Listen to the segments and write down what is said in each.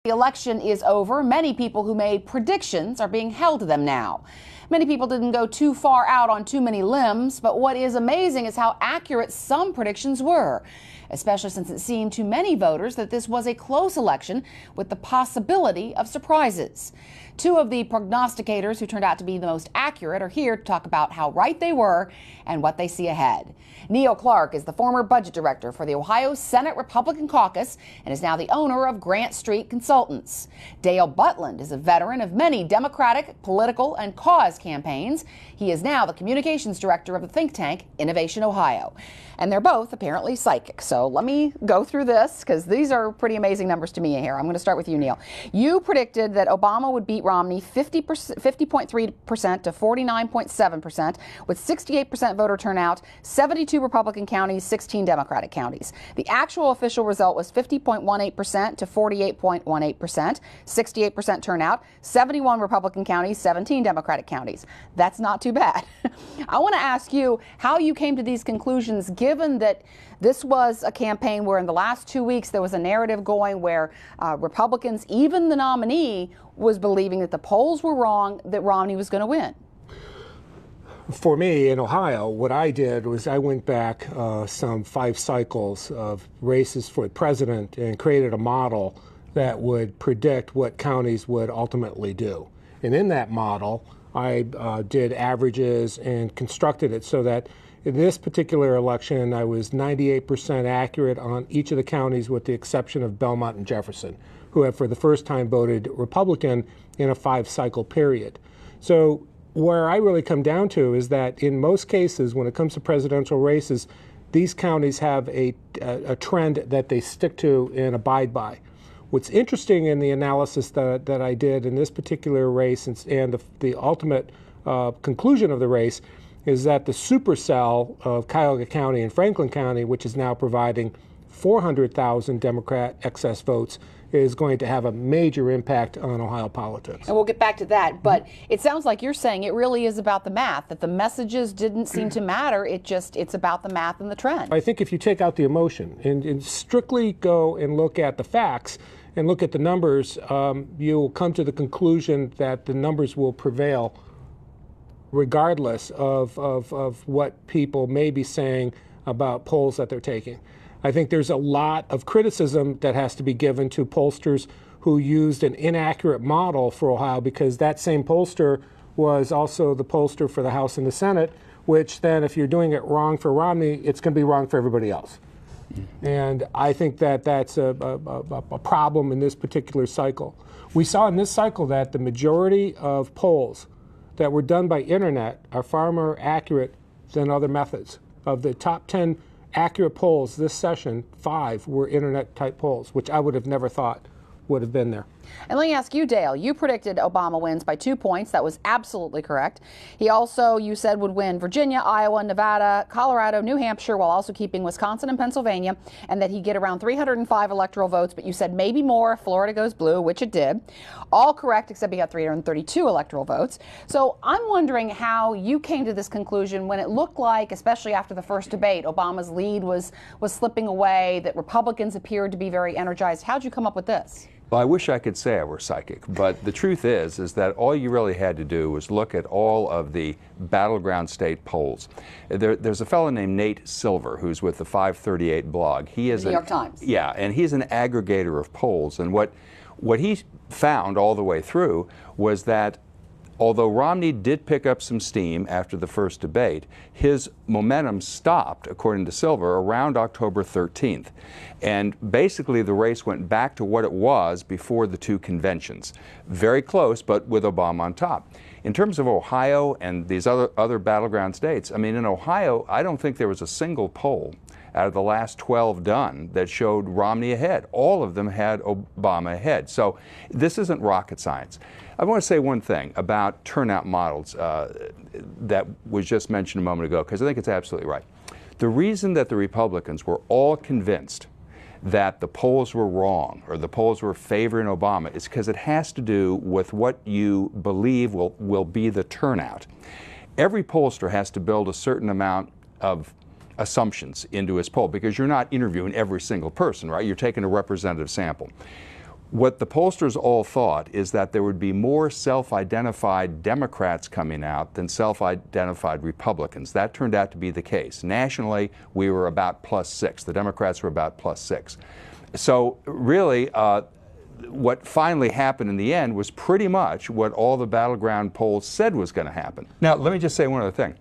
The election is over. Many people who made predictions are being held to them now. Many people didn't go too far out on too many limbs, but what is amazing is how accurate some predictions were, especially since it seemed to many voters that this was a close election with the possibility of surprises. Two of the prognosticators who turned out to be the most accurate are here to talk about how right they were and what they see ahead. Neil Clark is the former budget director for the Ohio Senate Republican Caucus and is now the owner of Grant Street Consultants. Dale Butland is a veteran of many Democratic, political, and cause campaigns. He is now the Communications Director of the think tank Innovation Ohio. And they're both apparently psychic. So let me go through this because these are pretty amazing numbers to me here. I'm going to start with you, Neil. You predicted that Obama would beat Romney 50.3% to 49.7% with 68% voter turnout, 72 Republican counties, 16 Democratic counties. The actual official result was 50.18% to 48.18%, 68% turnout, 71 Republican counties, 17 Democratic counties. That's not too bad. I want to ask you how you came to these conclusions, given that this was a campaign where in the last 2 weeks there was a narrative going where Republicans, even the nominee, was believing that the polls were wrong, that Romney was going to win. For me, in Ohio, what I did was I went back some 5 cycles of races for president and created a model that would predict what counties would ultimately do. And in that model, I did averages and constructed it so that in this particular election, I was 98% accurate on each of the counties with the exception of Belmont and Jefferson, who have for the first time voted Republican in a 5-cycle period. So where I really come down to is that in most cases, when it comes to presidential races, these counties have a trend that they stick to and abide by. What's interesting in the analysis that I did in this particular race and the ultimate conclusion of the race is that the supercell of Cuyahoga County and Franklin County, which is now providing 400,000 Democrat excess votes, is going to have a major impact on Ohio politics. And we'll get back to that, but it sounds like you're saying it really is about the math, that the messages didn't seem to matter, it's about the math and the trend. I think if you take out the emotion and strictly go and look at the facts and look at the numbers, you'll come to the conclusion that the numbers will prevail regardless of what people may be saying about polls that they're taking. I think there's a lot of criticism that has to be given to pollsters who used an inaccurate model for Ohio, because that same pollster was also the pollster for the House and the Senate, which then if you're doing it wrong for Romney, it's going to be wrong for everybody else. And I think that that's a problem in this particular cycle. We saw in this cycle that the majority of polls that were done by internet are far more accurate than other methods. Of the top 10 accurate polls this session, 5 were internet-type polls, which I would have never thought would have been there. And let me ask you, Dale, you predicted Obama wins by 2 points. That was absolutely correct. He also, you said, would win Virginia, Iowa, Nevada, Colorado, New Hampshire, while also keeping Wisconsin and Pennsylvania, and that he'd get around 305 electoral votes, but you said maybe more if Florida goes blue, which it did. All correct, except he got 332 electoral votes. So I'm wondering how you came to this conclusion when it looked like, especially after the first debate, Obama's lead was slipping away, that Republicans appeared to be very energized. How'd you come up with this? Well, I wish I could say I were psychic, but the truth is that all you really had to do was look at all of the battleground state polls. There's a fellow named Nate Silver who's with the 538 blog. He is the New York Times. Yeah, and he's an aggregator of polls, and what he found all the way through was that although Romney did pick up some steam after the first debate, his momentum stopped, according to Silver, around October 13th. And basically the race went back to what it was before the 2 conventions. Very close, but with Obama on top. In terms of Ohio and these other battleground states, I mean, in Ohio, I don't think there was a single poll out of the last 12 done that showed Romney ahead. All of them had Obama ahead. So this isn't rocket science. I want to say one thing about turnout models that was just mentioned a moment ago, because I think it's absolutely right. The reason that the Republicans were all convinced that the polls were wrong or the polls were favoring Obama is because it has to do with what you believe will be the turnout. Every pollster has to build a certain amount of assumptions into his poll because you're not interviewing every single person, right? You're taking a representative sample. What the pollsters all thought is that there would be more self-identified Democrats coming out than self-identified Republicans. That turned out to be the case. Nationally, we were about +6. The Democrats were about +6. So really, what finally happened in the end was pretty much what all the battleground polls said was going to happen. Now, let me just say one other thing.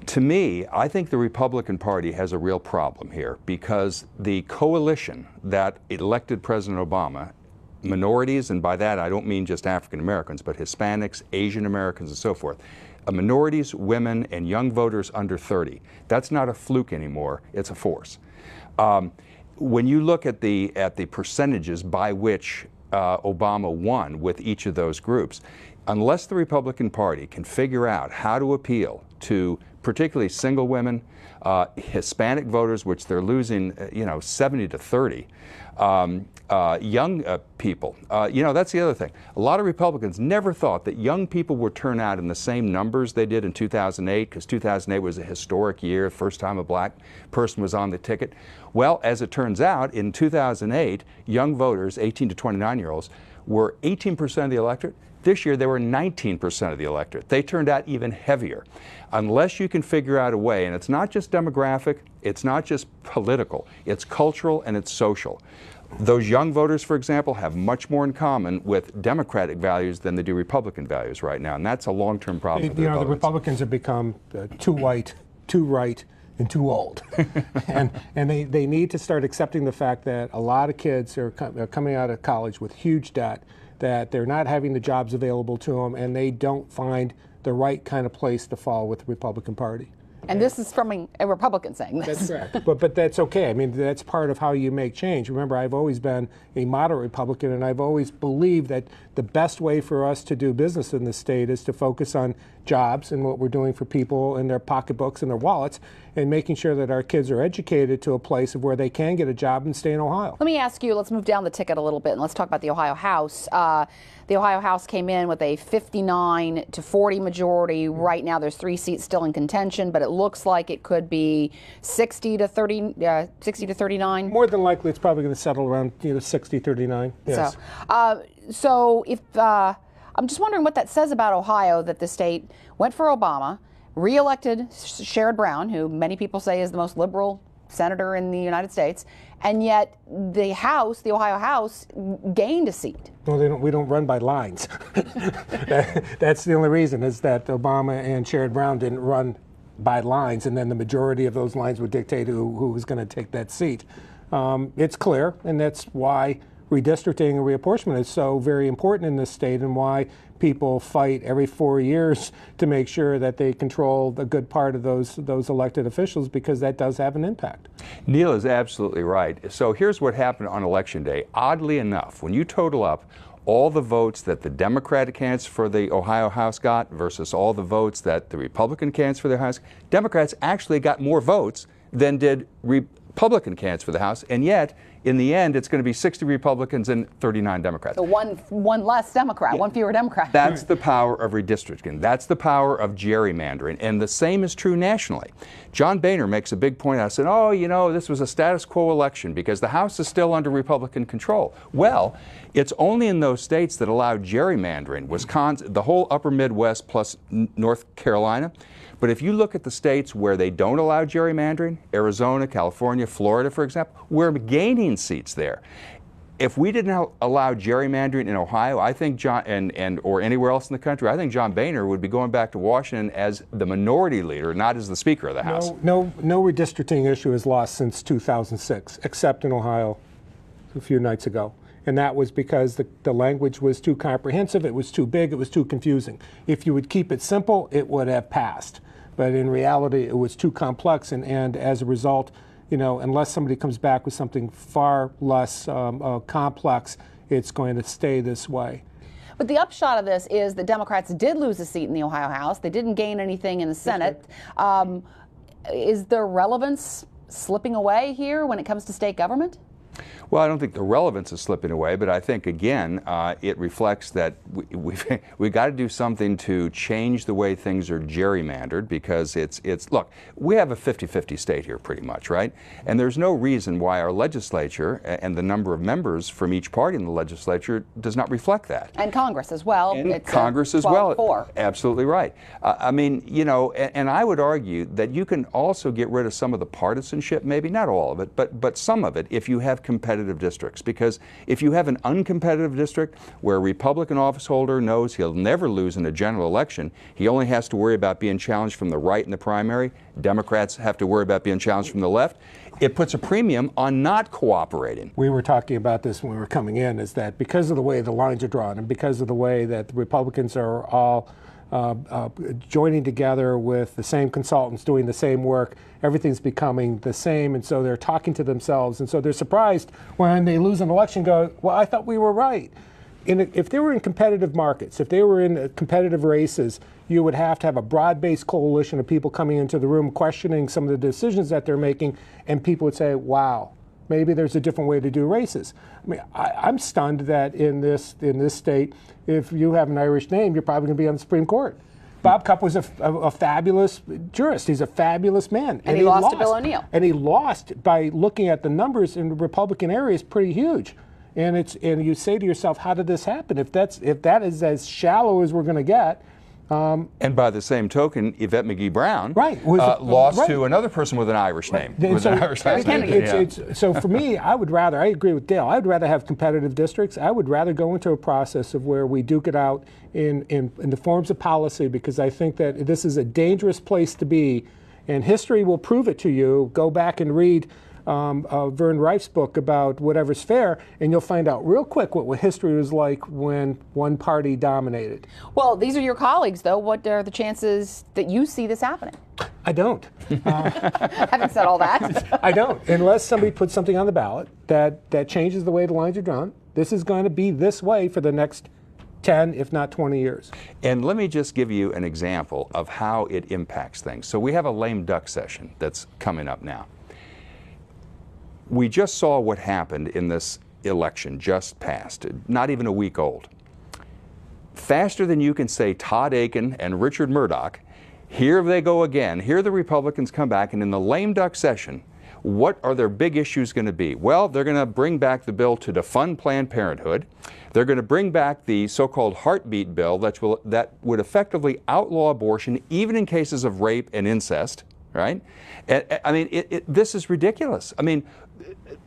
To me, I think the Republican Party has a real problem here because the coalition that elected President Obama, minorities, and by that I don't mean just African Americans, but Hispanics, Asian Americans, and so forth, minorities, women, and young voters under 30. That's not a fluke anymore, it's a force. When you look at the percentages by which Obama won with each of those groups, unless the Republican Party can figure out how to appeal to particularly single women, Hispanic voters, which they're losing, 70 to 30, young people. That's the other thing. A lot of Republicans never thought that young people would turn out in the same numbers they did in 2008, because 2008 was a historic year, first time a black person was on the ticket. Well, as it turns out, in 2008, young voters, 18 to 29-year-olds, were 18% of the electorate. This year, they were 19% of the electorate. They turned out even heavier. Unless you can figure out a way, and it's not just demographic, it's not just political, it's cultural and it's social. Those young voters, for example, have much more in common with Democratic values than they do Republican values right now, and that's a long-term problem for the Republicans. The Republicans have become too white, too right, and too old. and they need to start accepting the fact that a lot of kids are coming out of college with huge debt, that they're not having the jobs available to them, and they don't find the right kind of place to fall with the Republican Party. And this is from a Republican saying this. That's correct. But that's okay. I mean, that's part of how you make change. Remember, I've always been a moderate Republican, and I've always believed that the best way for us to do business in this state is to focus on jobs and what we're doing for people in their pocketbooks and their wallets, and making sure that our kids are educated to a place of where they can get a job and stay in Ohio. Let me ask you, let's move down the ticket a little bit, and let's talk about the Ohio House. The Ohio House came in with a 59 to 40 majority. Right now there's 3 seats still in contention, but it looks like it could be 60 to 39. More than likely, it's probably going to settle around 60-39. Yes. So if I'm just wondering what that says about Ohio, that the state went for Obama, re-elected Sherrod Brown, who many people say is the most liberal senator in the United States, and yet the House, the Ohio House, gained a seat. Well, we don't run by lines. That's the only reason, is that Obama and Sherrod Brown didn't run by lines, and then the majority of those lines would dictate who was going to take that seat. It's clear, and that's why redistricting and reapportionment is so very important in this state, and why people fight every 4 years to make sure that they control a good part of those elected officials, because that does have an impact. Neil is absolutely right. So here's what happened on Election Day. Oddly enough, when you total up all the votes that the Democratic candidates for the Ohio House got versus all the votes that the Republican candidates for the House, Democrats actually got more votes than did Republican candidates for the House, and yet in the end it's going to be 60 Republicans and 39 Democrats. So one less Democrat, yeah. One fewer Democrat. That's the power of redistricting. That's the power of gerrymandering, and the same is true nationally. John Boehner makes a big point out, saying, oh, this was a status quo election because the House is still under Republican control. Well, it's only in those states that allow gerrymandering, Wisconsin, the whole upper Midwest plus North Carolina. But if you look at the states where they don't allow gerrymandering, Arizona, California, Florida, for example, we're gaining seats there. If we didn't allow gerrymandering in Ohio, I think or anywhere else in the country, I think John Boehner would be going back to Washington as the minority leader, not as the Speaker of the House. No redistricting issue is lost since 2006, except in Ohio a few nights ago. And that was because the language was too comprehensive, it was too big, it was too confusing. If you would keep it simple, it would have passed. But in reality, it was too complex, and as a result, unless somebody comes back with something far less complex, it's going to stay this way. But the upshot of this is that Democrats did lose a seat in the Ohio House. They didn't gain anything in the Senate. Is their relevance slipping away here when it comes to state government? Well, I don't think the relevance is slipping away, but I think, again, it reflects that we've got to do something to change the way things are gerrymandered, because look, we have a 50-50 state here pretty much, right? And there's no reason why our legislature and the number of members from each party in the legislature does not reflect that. And Congress as well. And Congress as well. Absolutely right. I mean, you know, and I would argue that you can also get rid of some of the partisanship, maybe not all of it, but some of it, if you have competitive districts. Because if you have an uncompetitive district where a Republican officeholder knows he'll never lose in a general election, he only has to worry about being challenged from the right in the primary, Democrats have to worry about being challenged from the left, it puts a premium on not cooperating. We were talking about this when we were coming in, is that because of the way the lines are drawn and because of the way that the Republicans are all joining together with the same consultants doing the same work, everything's becoming the same, and so they're talking to themselves, and so they're surprised when they lose an election, go, well, I thought we were right. If they were in competitive markets, if they were in competitive races, you would have to have a broad-based coalition of people coming into the room questioning some of the decisions that they're making, and people would say, wow, maybe there's a different way to do races. I mean, I'm stunned that in this state, if you have an Irish name, you're probably going to be on the Supreme Court. Bob Cupp was a fabulous jurist. He's a fabulous man. And he lost to Bill O'Neill. And he lost by looking at the numbers in the Republican area is pretty huge. And you say to yourself, how did this happen? If that is as shallow as we're going to get. And by the same token, Yvette McGee-Brown lost to another person with an Irish name. So for me, I agree with Dale, I would rather have competitive districts. I would rather go into a process of where we duke it out in the forms of policy, because I think that this is a dangerous place to be, and history will prove it to you. Go back and read Vern Reif's book about Whatever's Fair, and you'll find out real quick what history was like when one party dominated. Well, these are your colleagues, though. What are the chances that you see this happening? I don't. Having said all that. I don't. Unless somebody puts something on the ballot that changes the way the lines are drawn. This is going to be this way for the next 10, if not 20 years. And let me just give you an example of how it impacts things. So we have a lame duck session that's coming up now. We just saw what happened in this election just passed, not even a week old. Faster than you can say Todd Aiken and Richard Murdoch, here they go again. Here the Republicans come back, and in the lame duck session, what are their big issues going to be? Well, they're going to bring back the bill to defund Planned Parenthood. They're going to bring back the so-called heartbeat bill that would effectively outlaw abortion even in cases of rape and incest, right? I mean, this is ridiculous. I mean,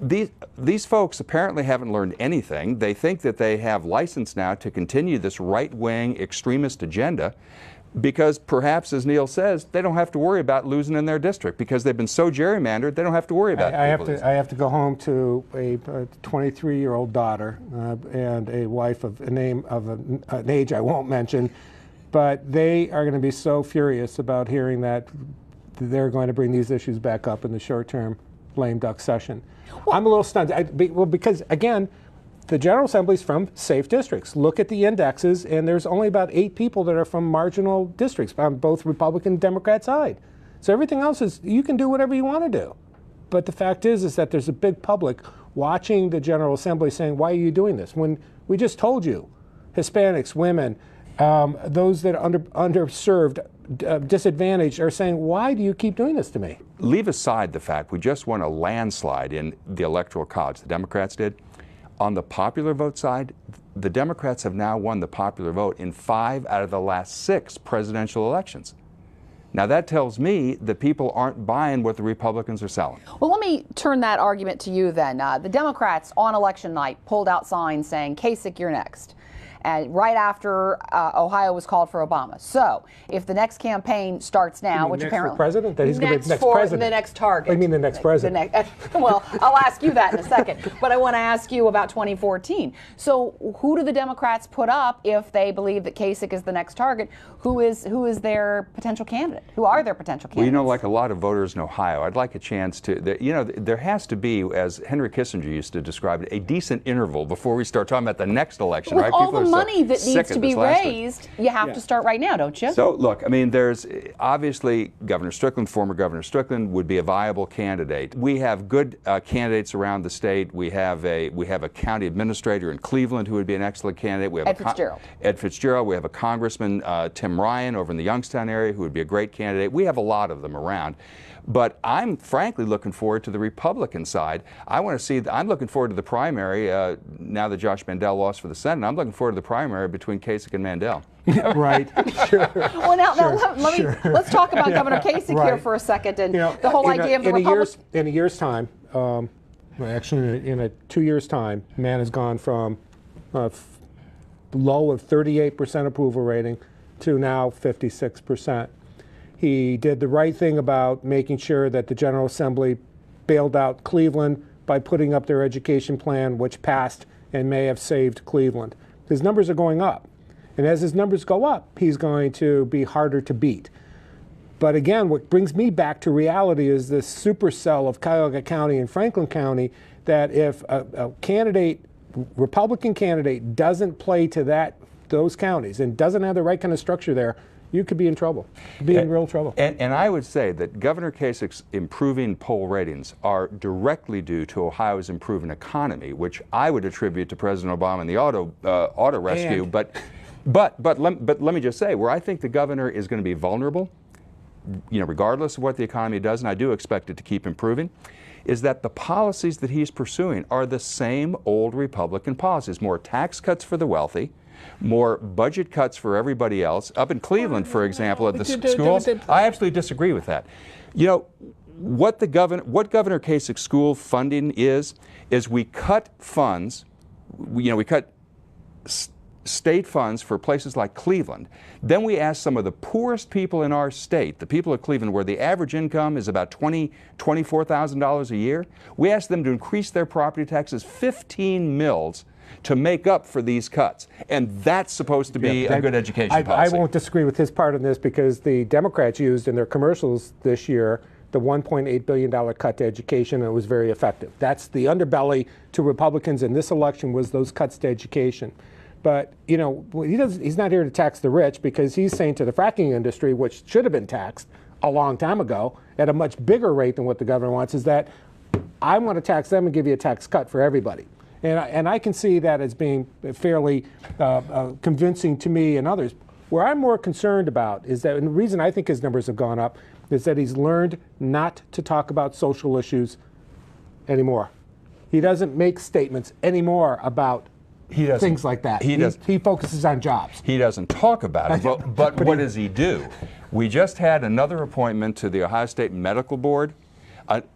these folks apparently haven't learned anything. They think that they have license now to continue this right-wing extremist agenda because perhaps, as Neil says, they don't have to worry about losing in their district because they've been so gerrymandered, they don't have to worry about it. I have to go home to a 23-year-old daughter and a wife of a name of an age I won't mention, but they are going to be so furious about hearing that they're going to bring these issues back up in the short-term lame duck session. Well, I'm a little stunned. Because, again, the General Assembly's from safe districts. Look at the indexes, and there's only about 8 people that are from marginal districts on both Republican and Democrat side. So everything else is, you can do whatever you want to do. But the fact is that there's a big public watching the General Assembly saying, why are you doing this? When we just told you, Hispanics, women, those that are underserved, disadvantaged are saying, why do you keep doing this to me? Leave aside the fact we just won a landslide in the Electoral College, the Democrats did. On the popular vote side, the Democrats have now won the popular vote in 5 out of the last 6 presidential elections. Now that tells me that people aren't buying what the Republicans are selling. Well, let me turn that argument to you then. The Democrats on election night pulled out signs saying, Kasich, you're next. And right after Ohio was called for Obama. So if the next campaign starts now, which apparently for president, that he's going to be the next president. The next target. What do you mean the next president? Well, I'll ask you that in a second. But I want to ask you about 2014. So who do the Democrats put up if they believe that Kasich is the next target? Who is their potential candidate? Who are their potential candidates? Well, you know, like a lot of voters in Ohio, I'd like a chance to, there has to be, as Henry Kissinger used to describe it, a decent interval before we start talking about the next election, right? All the money that needs to be raised, you have to start right now, don't you? So look, I mean, there's obviously Governor Strickland, former Governor Strickland, would be a viable candidate. We have good candidates around the state. We have a county administrator in Cleveland who would be an excellent candidate. We have Ed Fitzgerald. We have a Congressman, Tim Ryan, over in the Youngstown area, who would be a great candidate. We have a lot of them around. But I'm frankly looking forward to the Republican side. I'm looking forward to the primary, now that Josh Mandel lost for the Senate. I'm looking forward to the primary between Kasich and Mandel. Right, sure. Well, let's talk about Governor Kasich here for a second, and the whole idea of the Republican. In a year's time, actually in a 2 years' time, man has gone from a low of 38% approval rating to now 56%. He did the right thing about making sure that the General Assembly bailed out Cleveland by putting up their education plan, which passed and may have saved Cleveland. His numbers are going up. And as his numbers go up, he's going to be harder to beat. But again, what brings me back to reality is this supercell of Cuyahoga County and Franklin County, that if a Republican candidate doesn't play to those counties and doesn't have the right kind of structure there, you could be in trouble, in real trouble. And I would say that Governor Kasich's improving poll ratings are directly due to Ohio's improving economy, which I would attribute to President Obama and the auto rescue. But let me just say, where I think the governor is going to be vulnerable, regardless of what the economy does, and I do expect it to keep improving, is that the policies that he's pursuing are the same old Republican policies: more tax cuts for the wealthy, more budget cuts for everybody else. Up in Cleveland, for example, at the schools, I absolutely disagree with that. What Governor Kasich's school funding is we cut funds, we cut state funds for places like Cleveland. Then we ask some of the poorest people in our state, the people of Cleveland, where the average income is about $24,000 a year, we ask them to increase their property taxes 15 mils to make up for these cuts. And that's supposed to be a good education policy. I won't disagree with his part on this, because the Democrats used in their commercials this year the $1.8 billion cut to education, and it was very effective. That's the underbelly to Republicans in this election, was those cuts to education. But, he's not here to tax the rich, because he's saying to the fracking industry, which should have been taxed a long time ago at a much bigger rate than what the governor wants, is that I want to tax them and give you a tax cut for everybody. And I can see that as being fairly convincing to me and others. Where I'm more concerned about is that, and the reason I think his numbers have gone up, is that he's learned not to talk about social issues anymore. He doesn't make statements anymore about things like that. He focuses on jobs. He doesn't talk about it, but what does he do? We just had another appointment to the Ohio State Medical Board.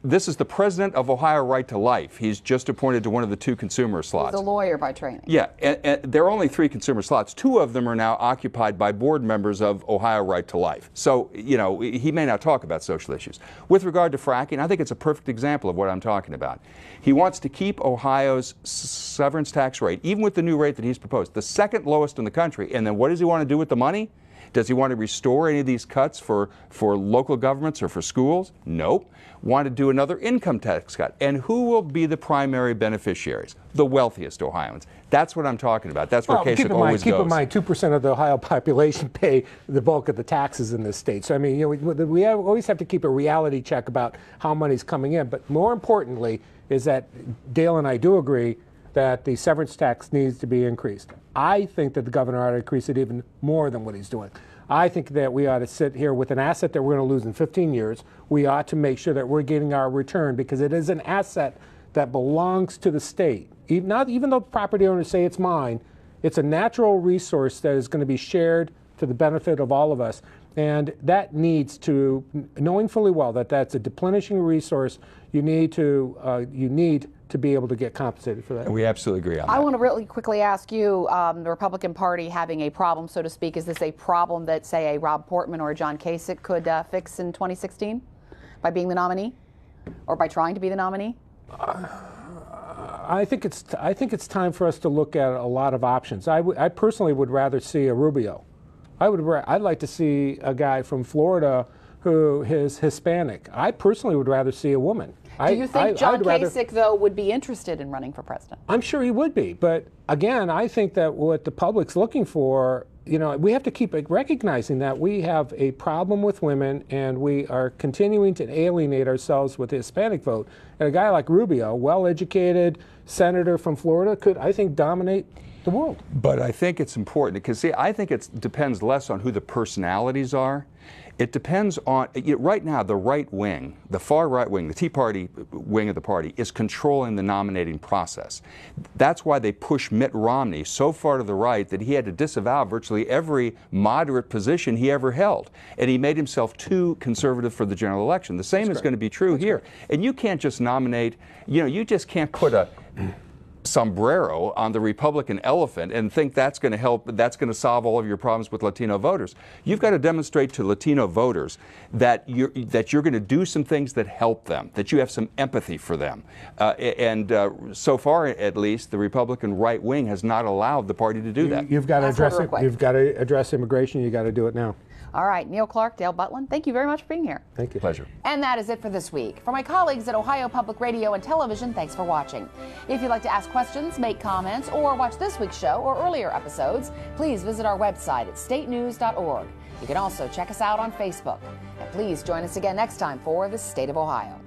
This is the president of Ohio Right to Life. He's just appointed to one of the 2 consumer slots. He's a lawyer by training. Yeah, and there are only 3 consumer slots. 2 of them are now occupied by board members of Ohio Right to Life. So, he may not talk about social issues. With regard to fracking, I think it's a perfect example of what I'm talking about. He wants to keep Ohio's severance tax rate, even with the new rate that he's proposed, the second lowest in the country. And then what does he want to do with the money? Does he want to restore any of these cuts for local governments or for schools? Nope. Want to do another income tax cut. And who will be the primary beneficiaries? The wealthiest Ohioans. That's what I'm talking about. That's where Kasich always goes. Keep in mind, 2% of the Ohio population pay the bulk of the taxes in this state. So, I mean, we always have to keep a reality check about how money's coming in. But more importantly is that Dale and I do agree that the severance tax needs to be increased. I think that the governor ought to increase it even more than what he's doing. I think that we ought to sit here with an asset that we're going to lose in 15 years. We ought to make sure that we're getting our return, because it is an asset that belongs to the state. Even though property owners say it's mine, it's a natural resource that is going to be shared to the benefit of all of us. And that needs to, knowing fully well that that's a deplenishing resource, you need to be able to get compensated for that. And we absolutely agree on that. I want to really quickly ask you, the Republican Party having a problem, so to speak, is this a problem that, say, a Rob Portman or a John Kasich could fix in 2016 by being the nominee, or by trying to be the nominee? I think it's time for us to look at a lot of options. I personally would rather see a Rubio. I'd like to see a guy from Florida who is Hispanic. I personally would rather see a woman. Do you think John Kasich, though, would be interested in running for president? I'm sure he would be. But again, I think that what the public's looking for, we have to keep recognizing that we have a problem with women, and we are continuing to alienate ourselves with the Hispanic vote. And a guy like Rubio, well-educated senator from Florida, could, I think, dominate the world. But I think it's important because, see, I think it depends less on who the personalities are. It depends on, right now, the right wing, the far right wing, the Tea Party wing of the party, is controlling the nominating process. That's why they push Mitt Romney so far to the right that he had to disavow virtually every moderate position he ever held. And he made himself too conservative for the general election. The same is going to be true here. And you can't just nominate, you just can't put a sombrero on the Republican elephant and think that's going to help, that's going to solve all of your problems with Latino voters. You've got to demonstrate to Latino voters that you're going to do some things that help them, that you have some empathy for them. So far, at least, the Republican right wing has not allowed the party to do that. You've got to address it. You've got to address immigration. You've got to do it now. All right, Neil Clark, Dale Butland, thank you very much for being here. Thank you. Pleasure. And that is it for this week. For my colleagues at Ohio Public Radio and Television, thanks for watching. If you'd like to ask questions, make comments, or watch this week's show or earlier episodes, please visit our website at statenews.org. You can also check us out on Facebook. And please join us again next time for The State of Ohio.